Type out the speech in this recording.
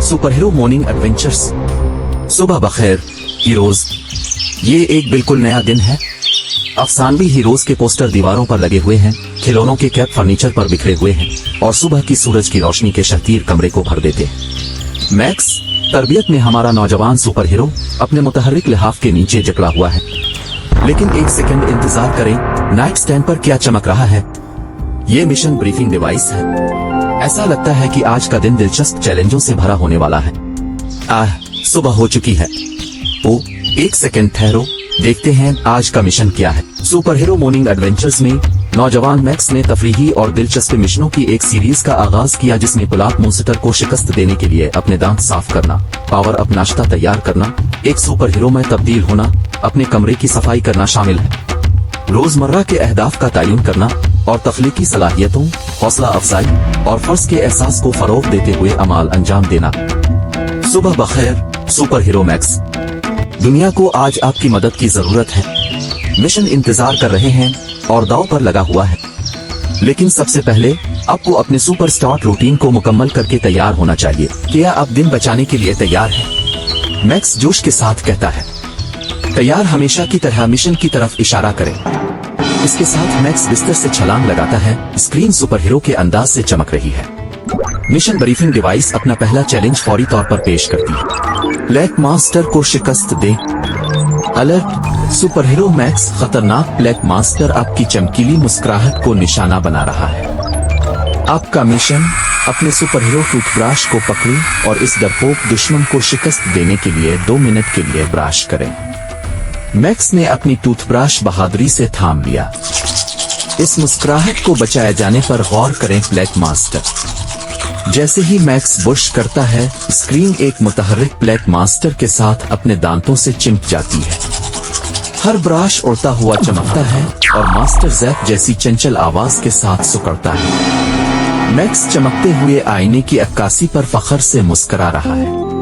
Super hero morning adventures. सुबह बखैर heroes, ये एक बिल्कुल नया दिन है। अफसानवी हीरोज के पोस्टर दीवारों पर लगे हुए हैं, खिलौनों के कैप फर्नीचर पर बिखरे हुए हैं और सुबह की सूरज की रोशनी के शतीर कमरे को भर देते हैं। मैक्स तरबियत में हमारा नौजवान सुपर हीरो अपने मुतहर्रिक लिहाफ के नीचे जकड़ा हुआ है। लेकिन एक सेकंड इंतजार करें, नाइट स्टैंड पर क्या चमक रहा है? ये मिशन ब्रीफिंग डिवाइस है। ऐसा लगता है कि आज का दिन दिलचस्प चैलेंजों से भरा होने वाला है। सुबह हो चुकी है। ओ, एक सेकंड ठहरो, देखते हैं आज का मिशन क्या है। सुपर हीरो मॉर्निंग एडवेंचर्स में नौजवान मैक्स ने तफरीही और दिलचस्प मिशनों की एक सीरीज का आगाज किया, जिसमें ब्लैक मॉन्स्टर को शिकस्त देने के लिए अपने दांत साफ करना, पावर अप नाश्ता तैयार करना, एक सुपर हीरो में तब्दील होना, अपने कमरे की सफाई करना शामिल है। रोजमर्रा के अहदाफ का तयन करना और तख्लीकी सलाहियतों, हौसला अफजाई और फर्ज के एहसास को फरोग देते हुए अमाल अंजाम देना। सुबह बखैर सुपर हीरो मैक्स, दुनिया को आज आपकी मदद की जरूरत है। मिशन इंतजार कर रहे हैं और दांव पर लगा हुआ है। लेकिन सबसे पहले आपको अपने सुपर स्टार रूटीन को मुकम्मल करके तैयार होना चाहिए। क्या आप दिन बचाने के लिए तैयार हैं? मैक्स जोश के साथ कहता है। तैयार हमेशा की तरह मिशन की तरफ इशारा करें। इसके साथ मैक्स बिस्तर से छलांग लगाता है। स्क्रीन सुपर हीरो के अंदाज से चमक रही है। मिशन ब्रीफिंग डिवाइस अपना पहला चैलेंज फौरी तौर पर पेश करती है। ब्लैक मास्टर को शिकस्त दे। अलर्ट, सुपर हीरो मैक्स खतरनाक ब्लैक मास्टर आपकी चमकीली मुस्कुराहट को निशाना बना रहा है। आपका मिशन, अपने सुपर हीरो टूथब्रश को पकड़ें और इस डरपोक दुश्मन को शिकस्त देने के लिए 2 मिनट के लिए ब्रश करें। मैक्स ने अपनी टूथब्रश बहादुरी से थाम लिया। इस मुस्कुराहट को बचाए जाने पर गौर करें ब्लैक मास्टर। जैसे ही मैक्स बुश करता है, स्क्रीन एक मुतहर्रिक ब्लैक मास्टर के साथ अपने दांतों से चिमट जाती है। हर ब्रश उड़ता हुआ चमकता है और मास्टर जैक जैसी चंचल आवाज के साथ सुकड़ता है। मैक्स चमकते हुए आईने की अक्कासी पर फख्र से मुस्कुरा रहा है।